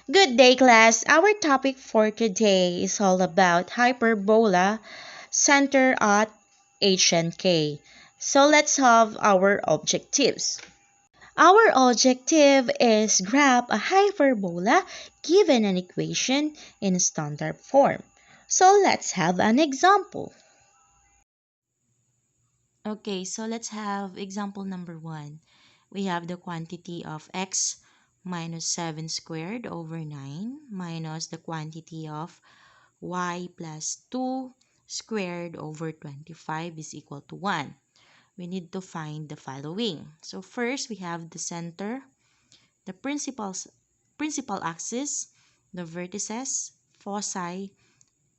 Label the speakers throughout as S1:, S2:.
S1: Good day, class. Our topic for today is all about hyperbola center at H and K. So let's have our objectives. Our objective is graph a hyperbola given an equation in standard form. So let's have an example. Okay, so let's have example number 1. We have the quantity of x minus 7 squared over 9 minus the quantity of y plus 2 squared over 25 is equal to 1. We need to find the following. So first, we have the center, the principal axis, the vertices, foci,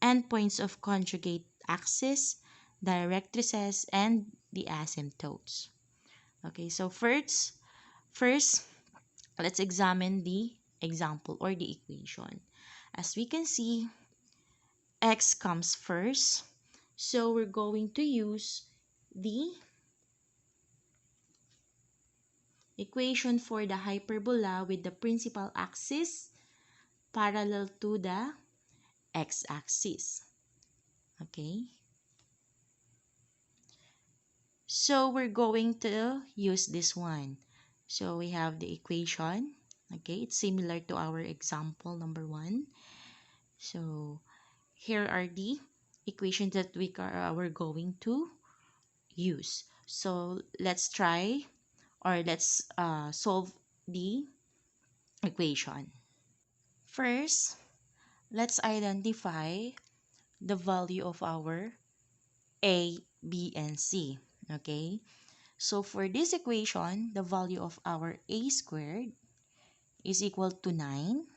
S1: endpoints of conjugate axis, directrices, and the asymptotes. Okay, so first, let's examine the example or the equation. As we can see, x comes first. So we're going to use the equation for the hyperbola with the principal axis parallel to the x-axis. Okay? So we're going to use this one. So we have the equation. Okay? It's similar to our example number 1. So here are the equations that we're going to use. So let's try or let's solve the equation. First, let's identify the value of our A, B, and C. Okay, so for this equation, the value of our A squared is equal to 9.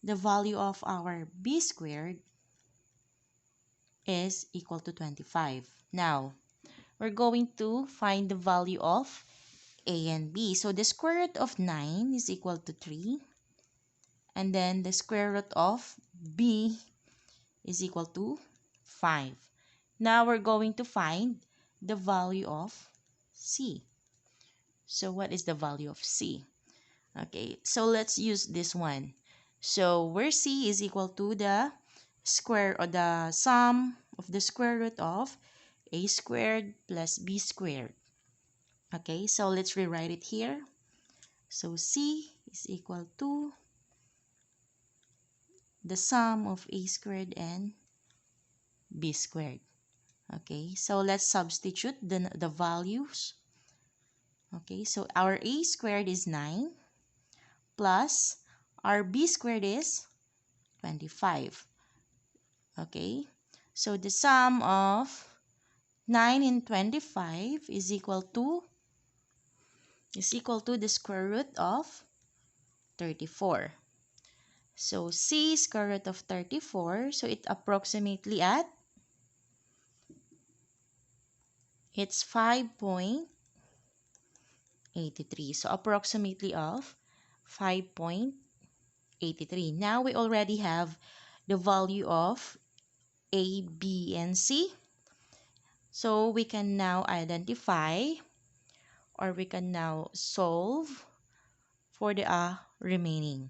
S1: The value of our B squared is equal to 25. Now, we're going to find the value of A and B. So the square root of 9 is equal to 3. And then the square root of B is equal to 5. Now we're going to find the value of C. So what is the value of C? Okay, so let's use this one. So where C is equal to the square or the sum of the square root of A squared plus B squared. Okay, so let's rewrite it here. So C is equal to the sum of A squared and B squared. Okay, so let's substitute the values. Okay, so our A squared is 9 plus our B squared is 25. Okay, so the sum of 9 and 25 is equal to the square root of 34. So C is square root of 34, so it approximately at it's 5.83. So approximately of 5.83. Now we already have the value of A, B, and C. So we can now identify or we can now solve for the remaining.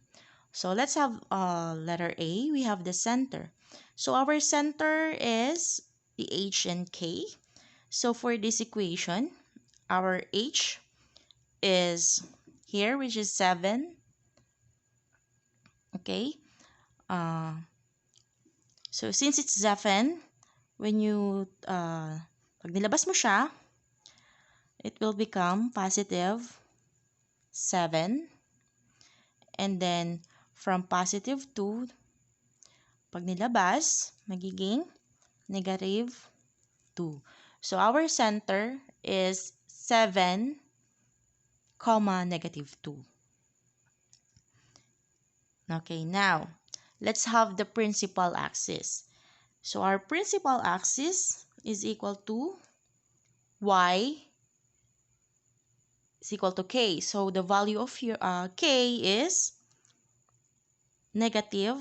S1: So let's have letter A. We have the center. So our center is the H and K. So for this equation, our H is here, which is 7. Okay. So since it's 7, when you pag nilabas mo siya, it will become positive 7. And then from positive 2, pag nilabas, magiging negative 2. So our center is 7, negative 2. Okay, now let's have the principal axis. So our principal axis is equal to y is equal to k. So the value of your k is negative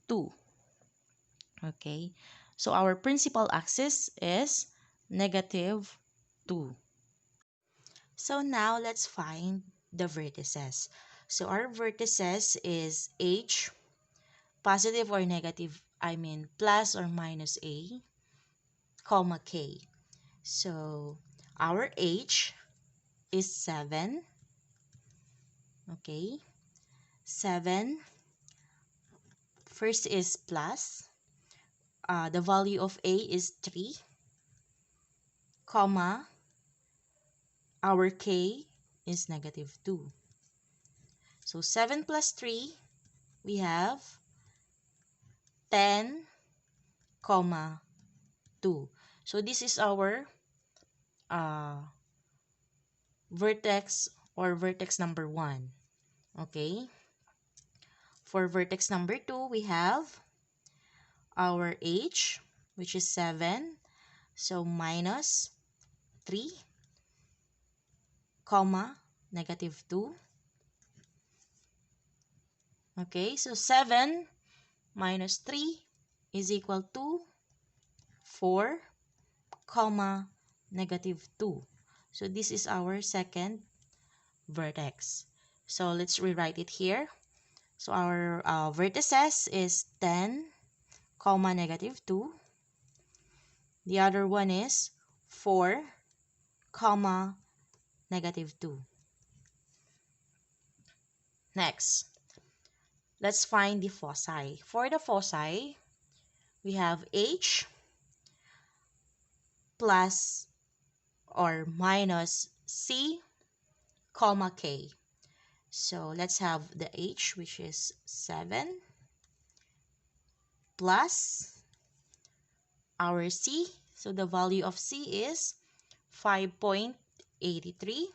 S1: 2. Okay, so our principal axis is negative 2. So now let's find the vertices. So our vertices is H, positive or negative, I mean plus or minus A, comma K. So our H is 7. Okay. 7. First is plus. The value of A is 3, comma, our K is negative 2. So 7 plus 3, we have 10, comma, 2. So this is our uh, vertex or vertex number 1. Okay. For vertex number 2, we have our H, which is 7. So minus 3, comma, negative 2. Okay, so 7 minus 3 is equal to 4, comma, negative 2. So this is our second vertex. So let's rewrite it here. So our vertices is 10, comma, negative 2. The other one is 4, comma, negative 2. Next, let's find the foci. For the foci, we have H plus or minus C, comma, K. So let's have the H, which is 7, plus our C. So the value of C is 5.83,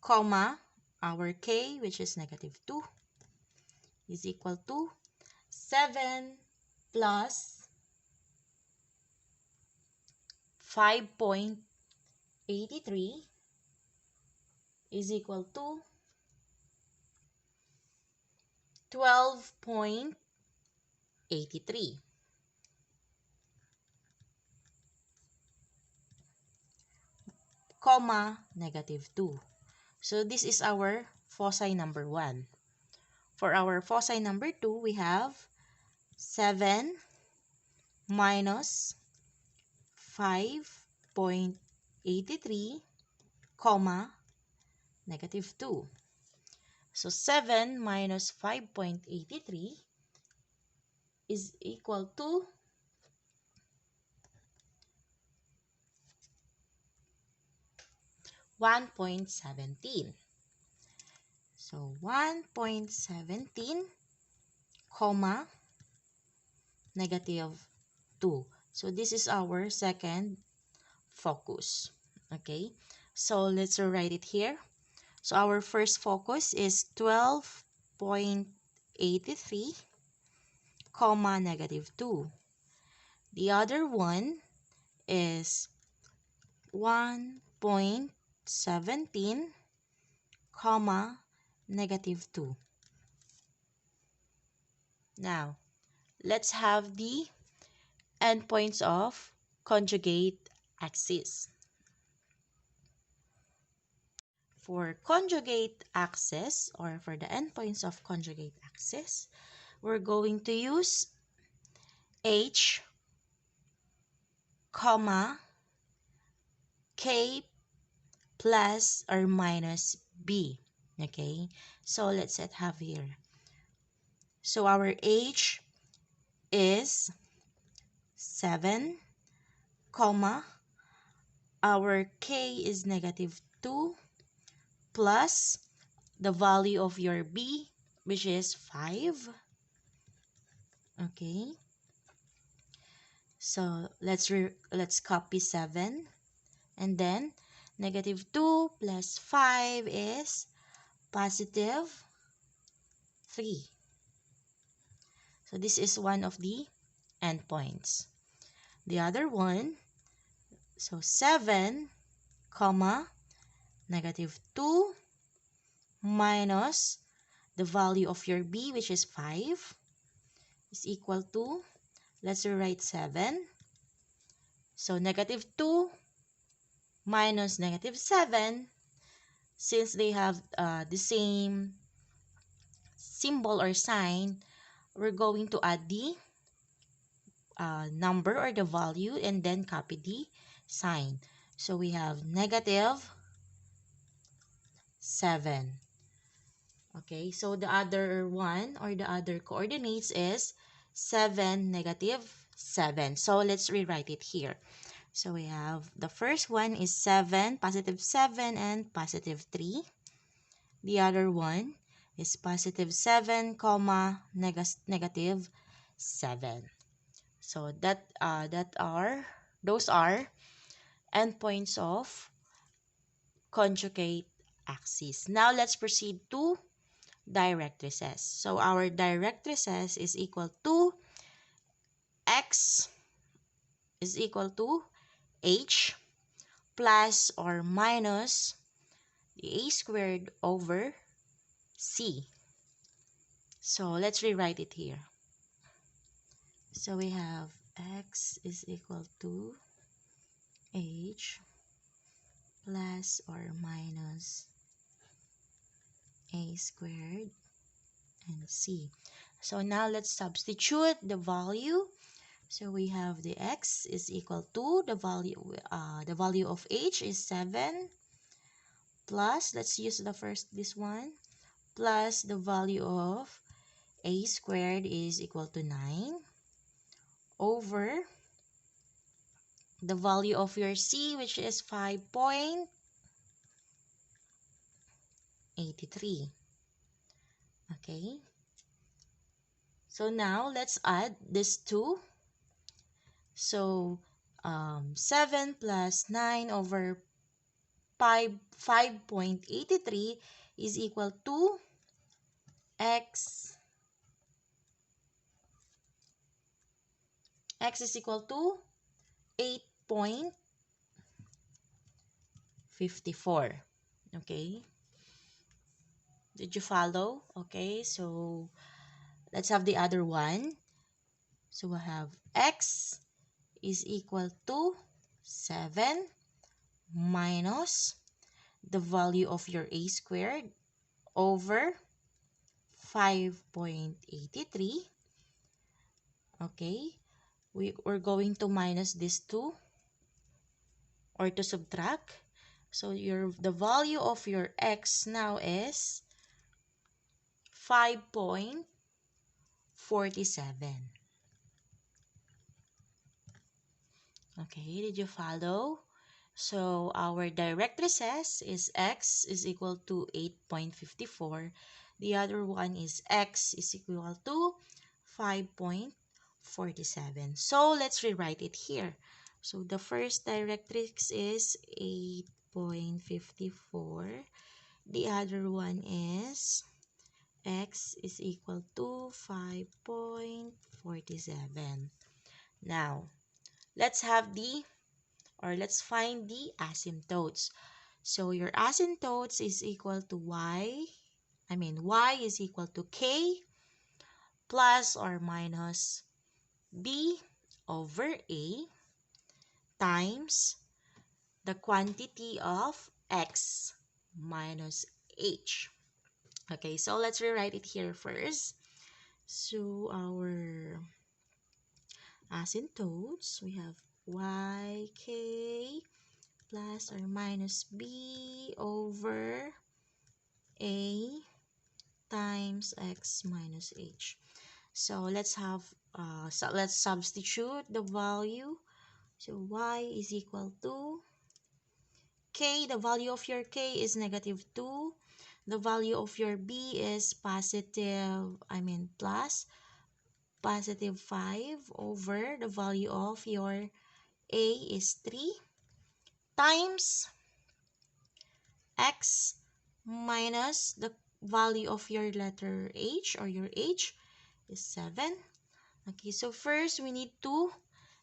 S1: comma, our K, which is negative 2, is equal to 7 plus 5.83 is equal to 12.83, comma, negative 2. So this is our foci number 1. For our foci number 2, we have 7 minus 5.83, comma, negative 2. So 7 minus 5.83 is equal to 1.17. So 1.17, comma, negative 2. So this is our second focus. Okay, so let's write it here. So our first focus is 12.83, comma, negative 2. The other one is 1.17, comma, negative 2. Now, let's have the endpoints of conjugate axis. For conjugate axis, or for the endpoints of conjugate axis, we're going to use H, comma, K plus or minus B. Okay, so let's have here. So our H is 7, comma, our K is negative 2 plus the value of your B, which is 5. Okay, so let's copy 7, and then negative 2 plus 5 is positive 3. So this is one of the endpoints. The other one, so 7, comma, negative 2 minus the value of your B, which is 5, is equal to, let's rewrite 7. So negative 2 minus negative 7 since they have the same symbol or sign, we're going to add the number or the value and then copy the sign. So we have negative 7. Okay, so the other one or the other coordinates is 7, negative 7. So let's rewrite it here. So we have the first one is 7, positive 7 and positive 3. The other one is positive 7, comma, negative 7. So those are endpoints of conjugate axis. Now let's proceed to directrices. So our directrices is equal to x is equal to h plus or minus the a squared over c. So let's rewrite it here. So we have x is equal to h plus or minus a squared and c. So now let's substitute the value. So we have the x is equal to the value of h is 7 plus, let's use this one, plus the value of a squared is equal to 9 over the value of your c, which is 5.83. Okay, so now let's add this two. So 7 plus 9 over 5.83 is equal to x is equal to 8.54. Okay, did you follow? Okay, so let's have the other one. So we have x is equal to 7 minus the value of your a squared over 5.83. Okay, we're going to minus this 2 or to subtract. So the value of your x now is 5.47. Okay, did you follow? So our directrices is x is equal to 8.54. The other one is x is equal to 5.47. So let's rewrite it here. So the first directrix is 8.54. The other one is x is equal to 5.47. Now, let's find the asymptotes. So your asymptotes is equal to y is equal to k plus or minus b over a times the quantity of x minus h. Okay, so let's rewrite it here first. So our asymptotes, we have yk plus or minus b over a times x minus h. So let's substitute the value. So y is equal to k. The value of your k is negative 2. The value of your b is plus positive 5 over the value of your a is 3 times x minus the value of your letter h or your h is 7. Okay, so first we need to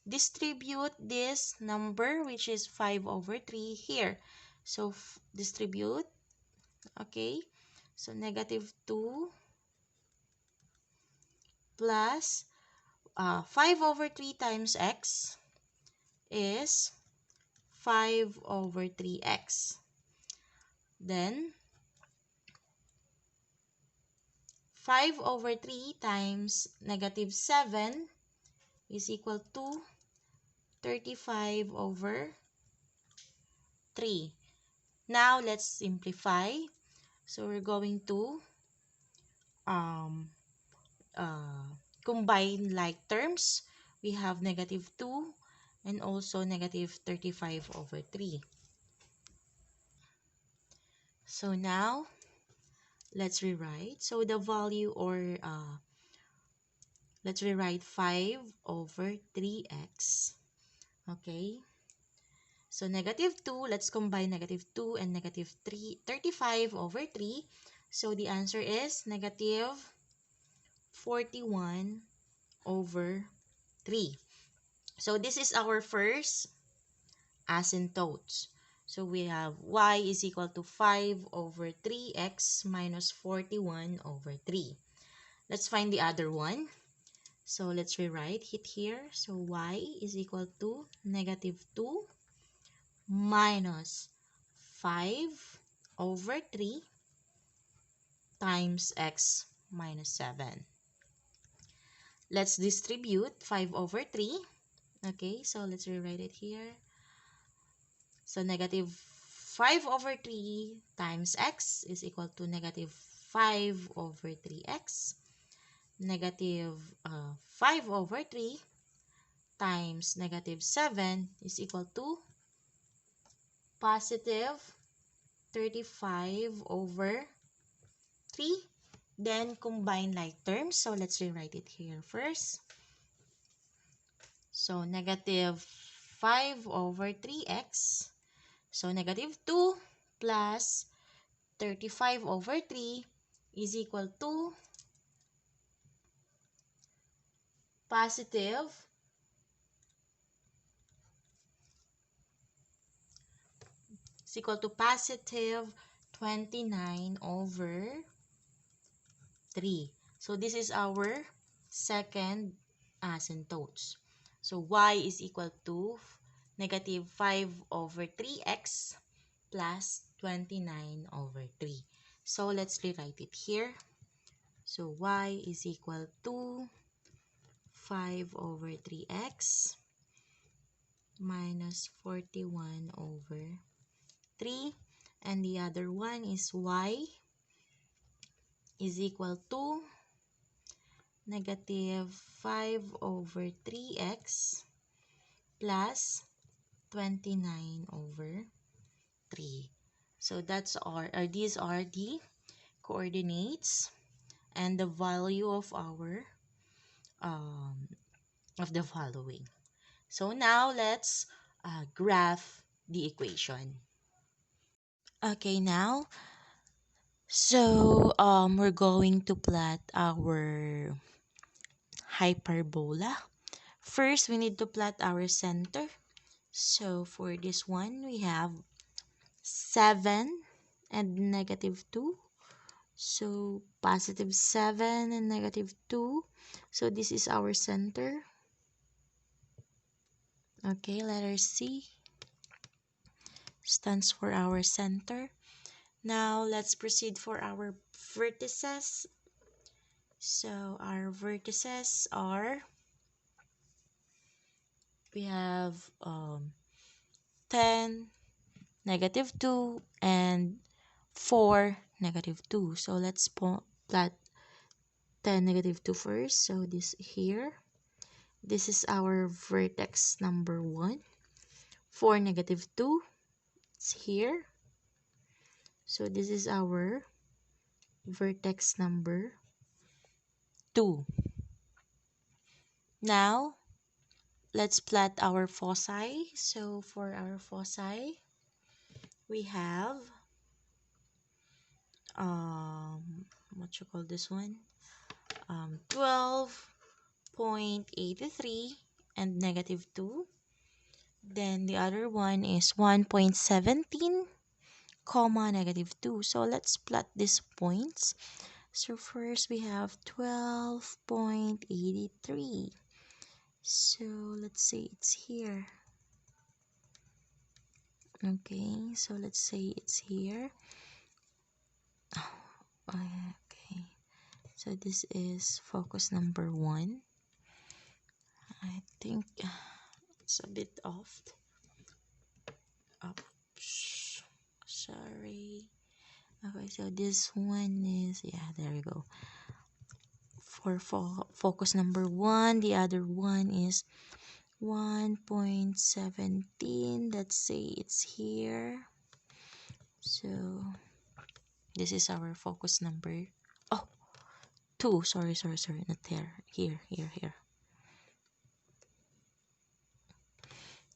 S1: distribute this number, which is 5 over 3 here. So distribute. Okay, so negative 2 plus 5 over 3 times x is 5 over 3x. Then 5 over 3 times negative 7 is equal to 35 over 3. Now, let's simplify. So, we're going to um, uh, combine like terms. We have negative 2 and also negative 35 over 3. So, now, let's rewrite. So, the value or let's rewrite 5 over 3x. Okay. So, negative 2, let's combine negative 2 and negative 35 over 3. So, the answer is negative 41 over 3. So, this is our first asymptotes. So, we have y is equal to 5 over 3x minus 41 over 3. Let's find the other one. So, let's rewrite it here. So, y is equal to negative 2 minus 5 over 3 times x minus 7. Let's distribute 5 over 3. Okay, so let's rewrite it here. So negative 5 over 3 times x is equal to negative 5 over 3x. Negative 5 over 3 times negative 7 is equal to positive 35 over 3. Then combine like terms. So let's rewrite it here first. So negative 5 over 3x. So negative 2 plus 35 over 3 is equal to positive 29 over 3. So this is our second asymptotes. So y is equal to negative 5 over 3x plus 29 over 3. So let's rewrite it here. So y is equal to 5 over 3x minus 41 over 3. And the other one is y is equal to negative 5 over 3x plus 29 over 3. So that's these are the coordinates and the value of our of the following. So now let's graph the equation. Okay, now we're going to plot our hyperbola. First, we need to plot our center. So for this one, we have 7 and negative 2. So positive 7 and negative 2. So this is our center. Okay, letter C stands for our center. Now let's proceed for our vertices. So our vertices are, we have 10, negative 2, and 4, negative 2. So let's plot 10, negative 2 first. So this here, this is our vertex number 1. 4, negative 2, it's here. So this is our vertex number 2. Now, let's plot our foci. So for our foci, we have what you call this one? 12.83 and negative 2. Then the other one is 1.17, comma, negative 2. So let's plot these points. So first we have 12.83. So let's say it's here. Okay, so let's say it's here. Okay, so this is focus number 1. I think it's a bit off. Oops, sorry. Okay, so this one is, yeah, there we go. For focus number 1, the other one is 1.17. Let's say it's here. So this is our focus number. Oh, 2. Sorry. Not there. Here.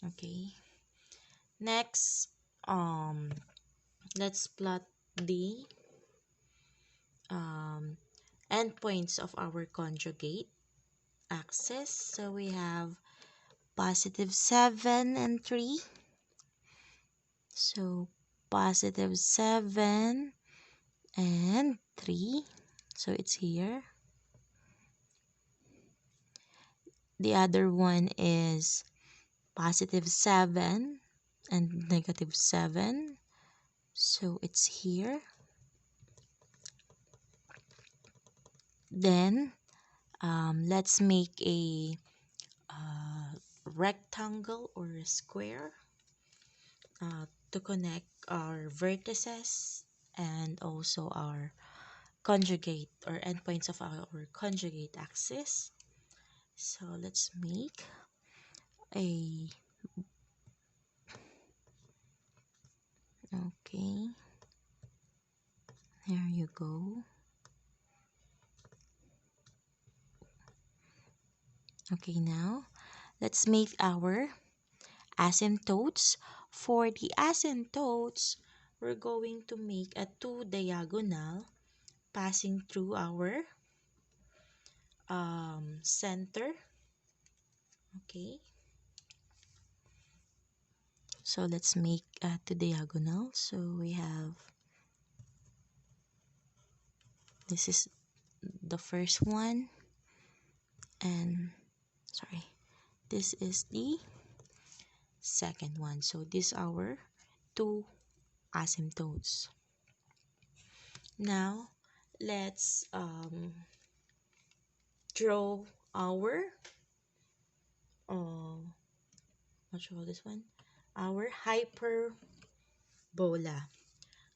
S1: Okay. Next, let's plot the endpoints of our conjugate axis. So we have positive 7 and 3. So positive 7 and 3. So it's here. The other one is positive 7 and negative 7. So it's here. Then let's make a rectangle or a square to connect our vertices and also our conjugate or endpoints of our conjugate axis. So let's make a, okay, there you go. Okay, now let's make our asymptotes. For the asymptotes, we're going to make a 2 diagonal passing through our center. Okay, so let's make 2 diagonal. So we have, this is the first one, and sorry, this is the second one. So these are our 2 asymptotes. Now let's draw our what you call this one, our hyperbola.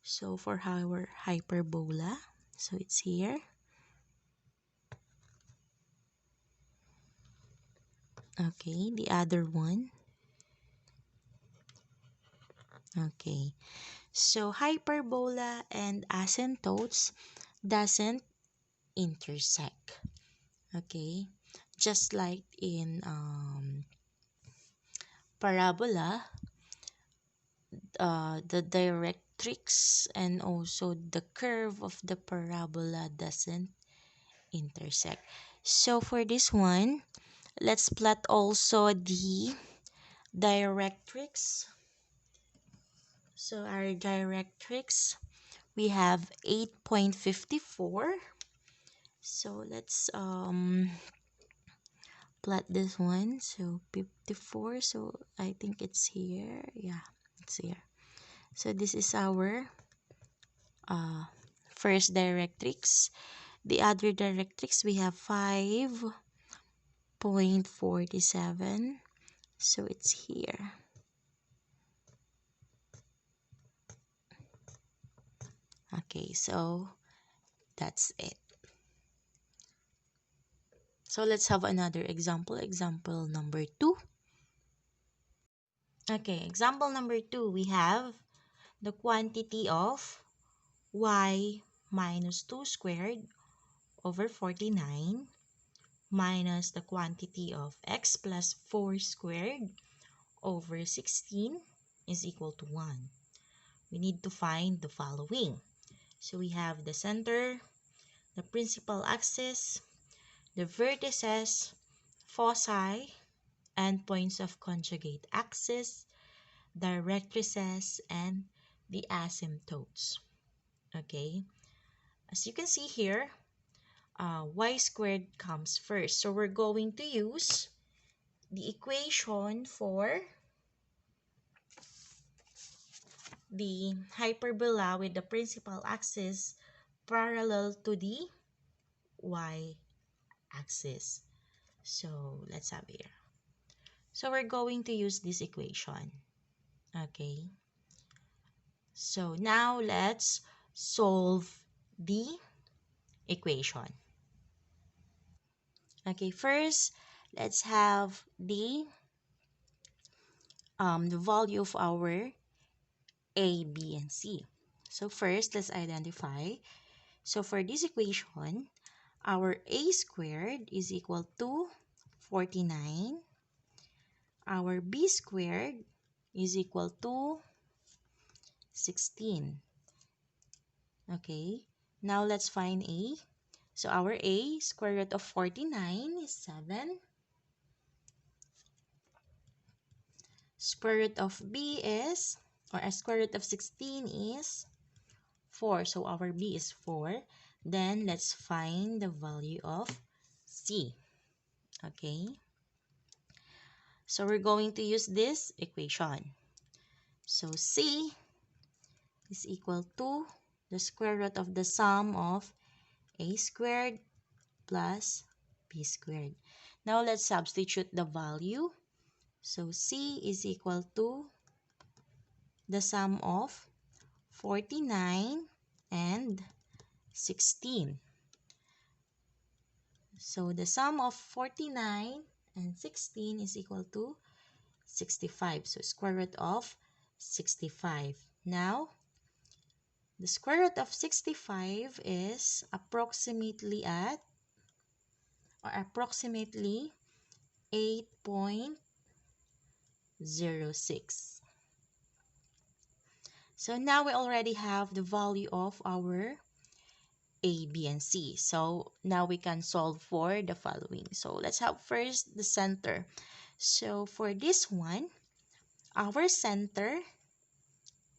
S1: So for our hyperbola, so it's here. Okay, the other one. Okay, so hyperbola and asymptotes doesn't intersect. Okay, just like in parabola, the directrix and also the curve of the parabola doesn't intersect. So for this one, let's plot also the directrix. So our directrix, we have 8.54. So let's plot this one. So 54. So I think it's here. Yeah, it's here. So this is our first directrix. The other directrix, we have 5.47. So it's here. Okay, so that's it. So let's have another example. Example number 2. Okay, example number 2, we have the quantity of y minus 2 squared over 49 minus the quantity of x plus 4 squared over 16 is equal to 1. We need to find the following. So we have the center, the principal axis, the vertices, foci, endpoints of conjugate axis, directrices, and the asymptotes. Okay, as you can see here, y squared comes first. So we're going to use the equation for the hyperbola with the principal axis parallel to the y-axis. So let's have here. So we're going to use this equation. Okay. So now let's solve the equation. Okay, first let's have the value of our a, b, and c. So first, let's identify. So for this equation, our a squared is equal to 49. Our b squared is equal to 16. Okay, now let's find a. So our a, square root of 49 is 7. Square root of b is, or a square root of 16 is 4. So our b is 4. Then let's find the value of c. Okay. So we're going to use this equation. So c is equal to the square root of the sum of a squared plus b squared. Now let's substitute the value. So c is equal to the sum of 49 and 16. So the sum of 49 and 16 is equal to 65. So square root of 65. Now, the square root of 65 is approximately 8.06. So now we already have the value of our a, b, and c. So now we can solve for the following. So let's have first the center. So for this one, our center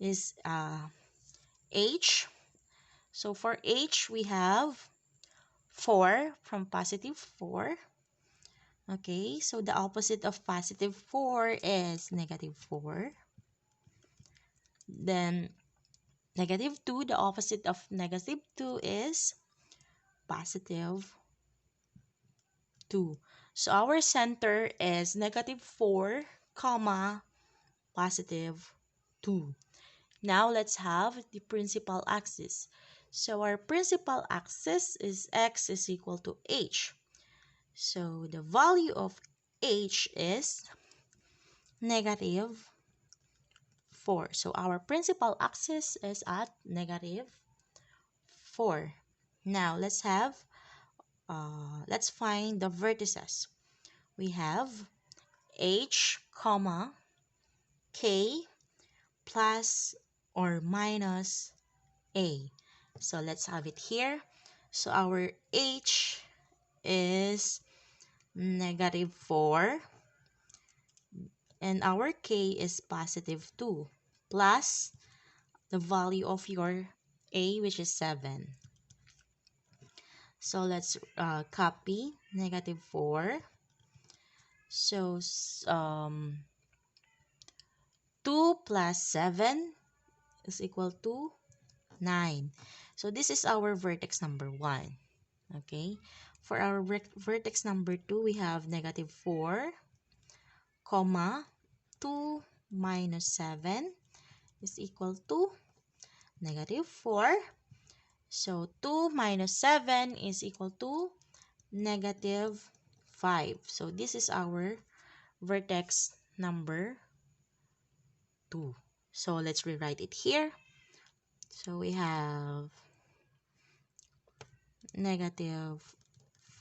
S1: is h. So for h, we have 4 from positive 4. Okay, so the opposite of positive 4 is negative 4. Then negative 2, the opposite of negative 2 is positive 2. So our center is negative 4, comma, positive 2. Now let's have the principal axis. So our principal axis is x is equal to h. So the value of h is negative 4. So our principal axis is at negative 4. Now let's find the vertices. We have h, comma, k plus or minus a. So let's have it here. So our h is negative 4 and our k is positive 2 plus the value of your a, which is 7. So let's copy negative 4. So 2 plus 7 is equal to 9. So this is our vertex number 1. Okay. For our vertex number 2, we have negative 4, comma, 2 minus 7 is equal to negative 4. So 2 minus 7 is equal to negative 5. So this is our vertex number 2. So let's rewrite it here. So we have negative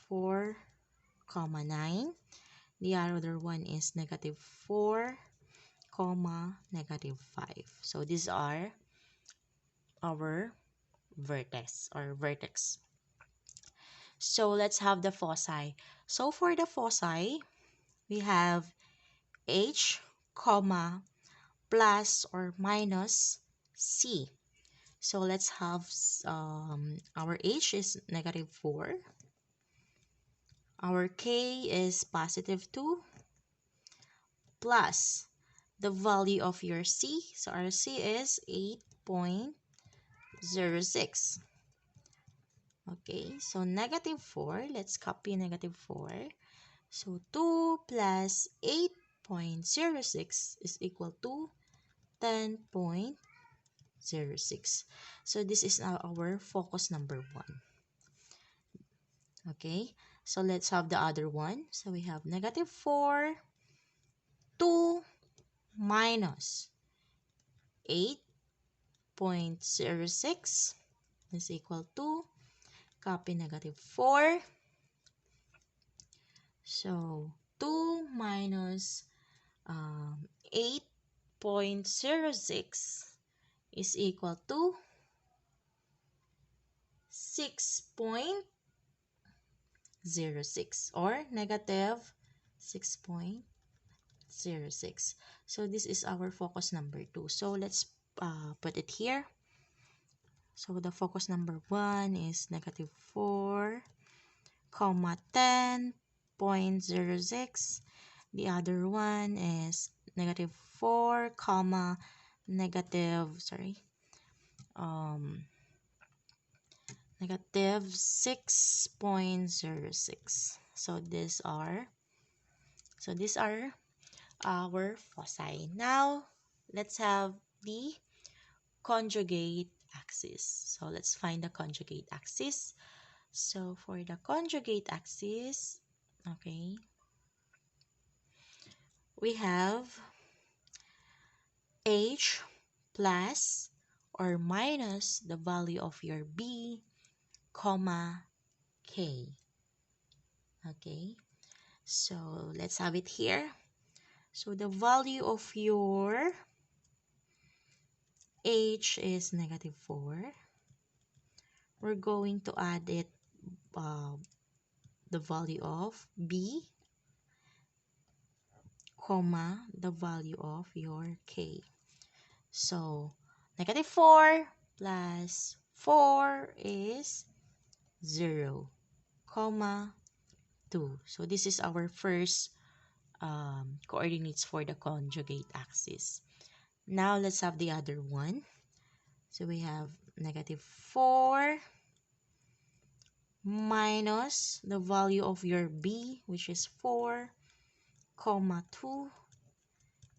S1: 4, comma 9. The other one is negative 4, comma, negative 5. So these are our vertex. So let's have the foci. So for the foci, we have h, comma, plus or minus c. So let's have our h is negative 4. Our k is positive 2 plus the value of your c. So our c is 8.06. Okay, so negative 4, let's copy negative 4. So 2 plus 8.06 is equal to 10.06. So this is now our focus number 1. Okay, so let's have the other one. So we have negative 4, 2 minus 8.06 is equal to, copy negative 4. So 2 minus 8.06 is equal to 6.06 or negative 6.06. So this is our focus number 2. So let's put it here. So the focus number 1 is negative 4, comma 10.06. The other one is negative 4, comma negative 6.06. So these are our foci. Now let's have the conjugate axis. So let's find the conjugate axis. So for the conjugate axis, okay, we have h plus or minus the value of your b, comma k. Okay, so let's have it here. So the value of your h is negative 4. We're going to add it the value of b, comma the value of your k. So negative 4 plus 4 is 0, comma 2. So this is our first coordinates for the conjugate axis. Now let's have the other one. So we have negative 4 minus the value of your b, which is 4, comma 2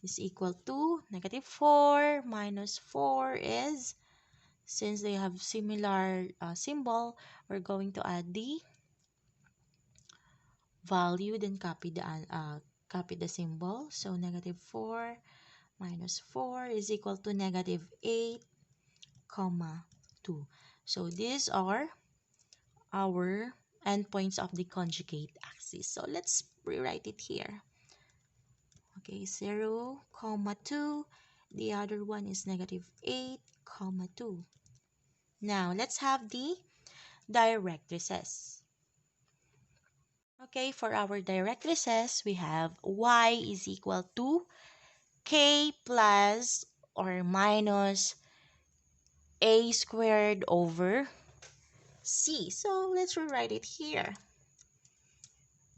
S1: is equal to negative 4 minus 4 is, since they have similar symbol, we're going to add the value, then copy the symbol. So negative 4 minus 4 is equal to negative 8, comma 2. So these are our endpoints of the conjugate axis. So let's rewrite it here. Okay, 0, comma 2. The other one is negative 8, comma 2. Now, let's have the directrices. Okay, for our directrices, we have y is equal to k plus or minus a squared over c. So let's rewrite it here.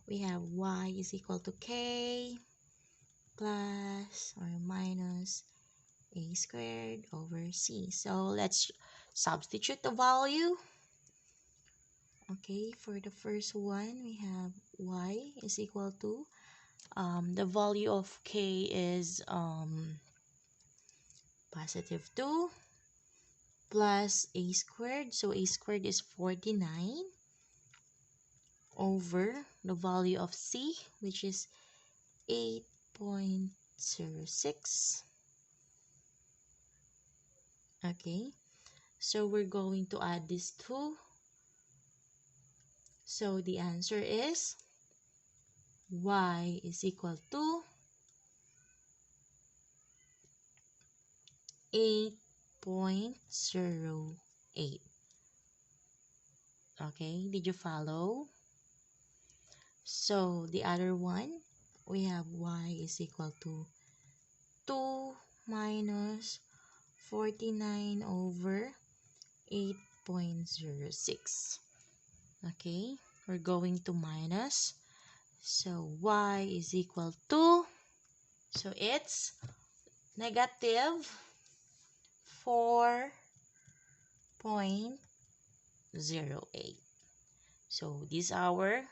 S1: We have y is equal to k plus or minus a squared over c. So let's substitute the value. Okay, for the first one, we have y is equal to, the value of k is positive 2 plus a squared. So a squared is 49 over the value of c, which is 8.06. Okay, so we're going to add these two. So the answer is y is equal to 8.08. Okay, did you follow? So the other one, we have y is equal to 2 minus 49 over 8.06. Okay, we're going to minus. So y is equal to, so it's negative 4.08. So these are our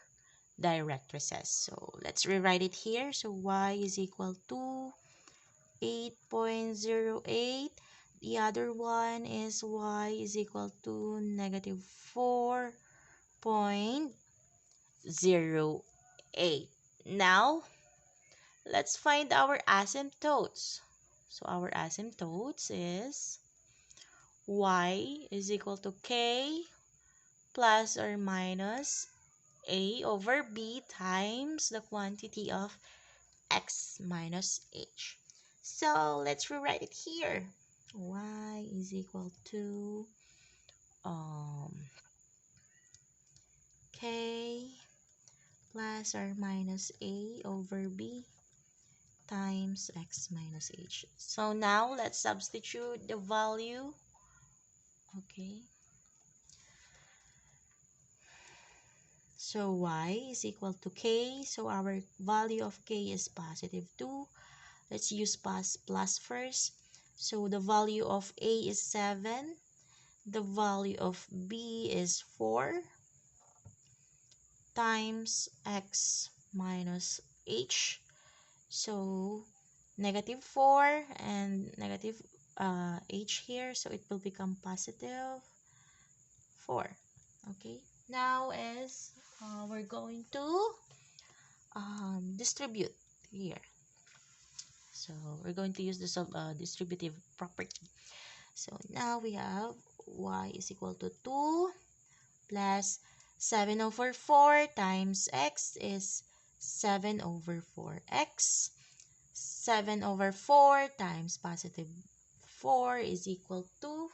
S1: directrices. So let's rewrite it here. So y is equal to 8.08. The other one is y is equal to negative 4.08. Now, let's find our asymptotes. So our asymptotes is y is equal to k plus or minus a over b times the quantity of x minus h. So let's rewrite it here. Y is equal to k plus or minus a over b times x minus h. So now let's substitute the value. Okay. So y is equal to k. So our value of k is positive 2. Let's use plus first. So the value of a is 7. The value of b is 4 times x minus h. So negative 4 and negative h here. So it will become positive 4. Okay. Now is we're going to distribute here. So we're going to use the distributive property. So now we have y is equal to 2 plus 7 over 4 times x is 7 over 4x. 7 over 4 times positive 4 is equal to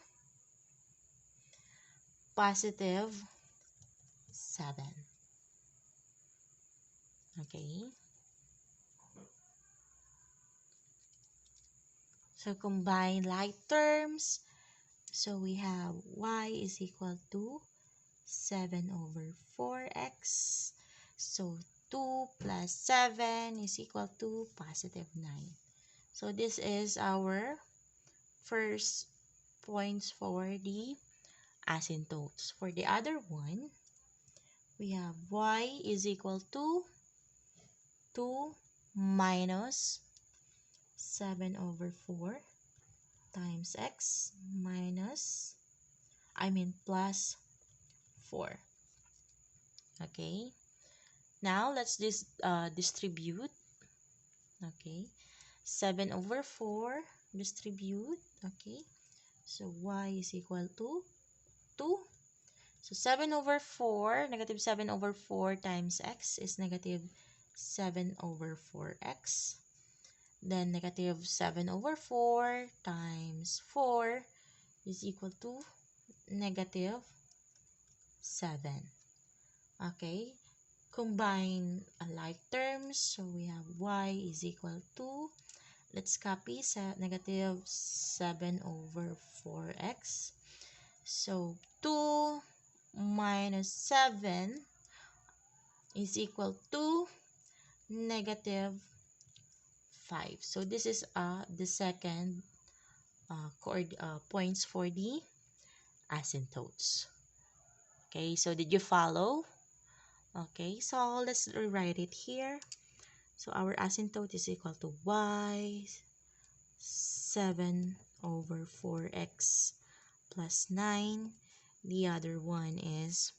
S1: positive 7. Okay. So combine like terms. So we have y is equal to 7 over 4x. So 2 plus 7 is equal to positive 9. So this is our first points for the asymptotes. For the other one, we have y is equal to 2 minus 7 over 4 times x minus, plus 4. Okay. Now let's distribute. Okay. 7 over 4 distribute. Okay. So y is equal to 2. So 7 over 4, negative 7 over 4 times x is negative 7 over 4x. Then negative 7 over 4 times 4 is equal to negative 7. Okay. Combine like terms. So we have y is equal to, let's copy negative 7 over 4x. So 2 minus 7 is equal to negative 5. So this is the second points for the asymptotes. Okay, so did you follow? Okay, so let's rewrite it here. So our asymptote is equal to y 7 over 4x plus 9. The other one is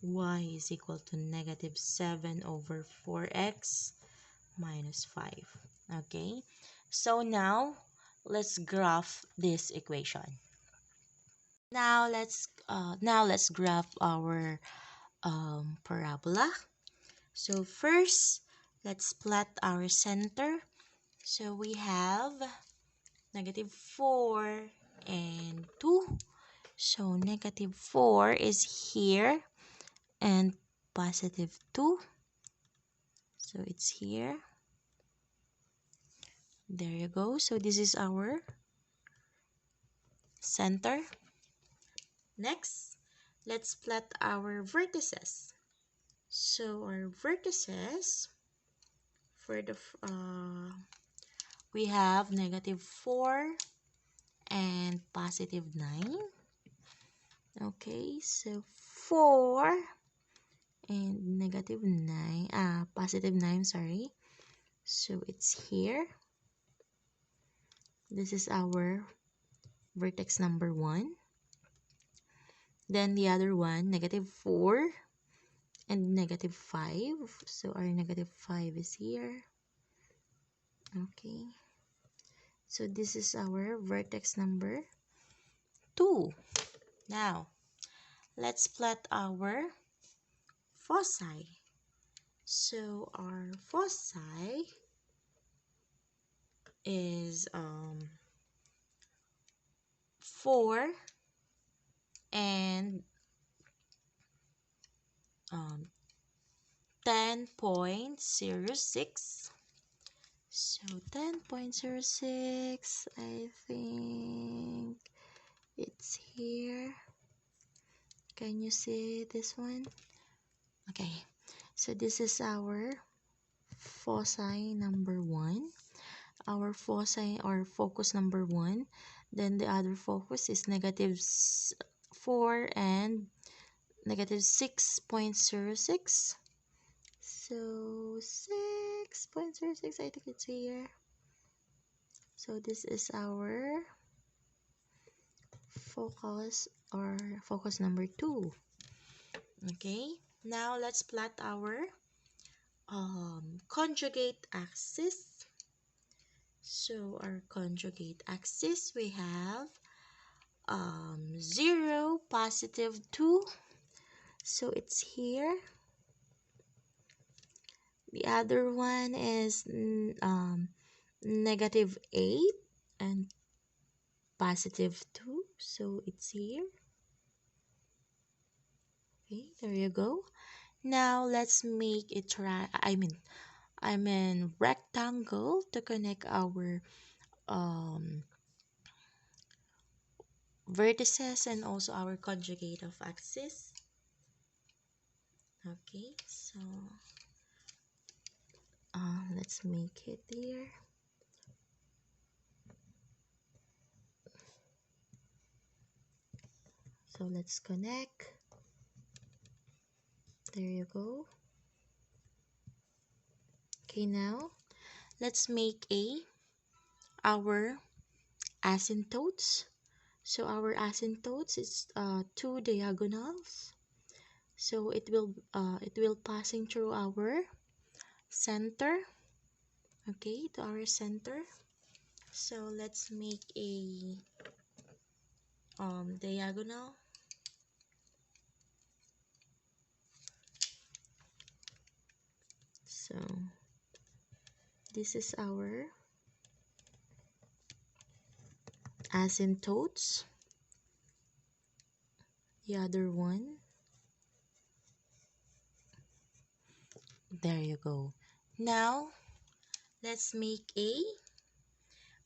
S1: y is equal to negative 7 over 4x minus 5. Okay, so now let's graph this equation. Now let's graph our parabola. So first, let's plot our center. So we have negative 4 and 2. So negative 4 is here and positive 2. So it's here. There you go. So this is our center. Next, let's plot our vertices. So our vertices for the we have negative 4 and positive 9. Okay, so 4 and negative 9, positive 9, sorry. So it's here. This is our vertex number 1. Then the other one, negative 4 and negative 5. So our negative 5 is here. Okay. So this is our vertex number 2. Now, let's plot our foci. So our foci is 4 and 10.06. So 10.06, I think it's here. Can you see this one? Okay, so this is our foci number 1. Our foci or focus number 1. Then the other focus is negative 4 and negative 6.06. So 6.06, I think it's here. So this is our focus or focus number 2. Okay, now let's plot our conjugate axis. So our conjugate axis, we have 0, positive 2. So it's here. The other one is negative 8 and positive 2. So it's here. Okay, there you go. Now let's make a rectangle to connect our vertices and also our conjugate of axis. Okay, so let's make it here. So let's connect. There you go. Okay, now let's make our asymptotes. So our asymptotes is 2 diagonals. So it will passing through our center. Okay, to our center. So let's make a diagonal. So this is our asymptotes. The other one. There you go. Now let's make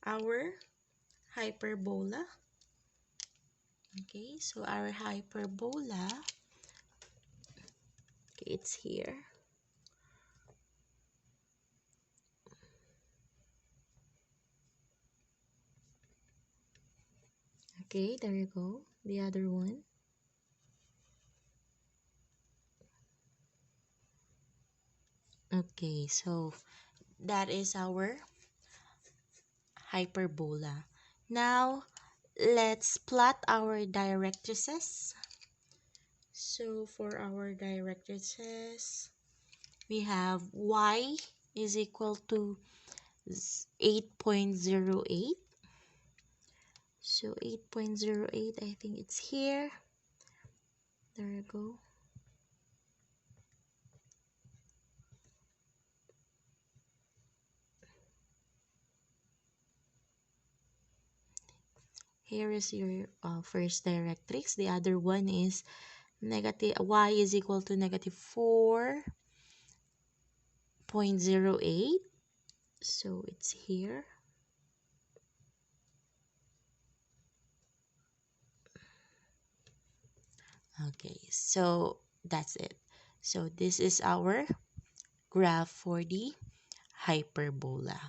S1: our hyperbola. Okay, so our hyperbola, okay, it's here. Okay, there you go. The other one. Okay, so that is our hyperbola. Now, let's plot our directrices. So, for our directrices, we have y is equal to 8.08. So, 8.08, I think it's here. There you go. Here is your first directrix. The other one is negative y is equal to negative 4.08. So it's here. Okay, so that's it. So this is our graph for the hyperbola.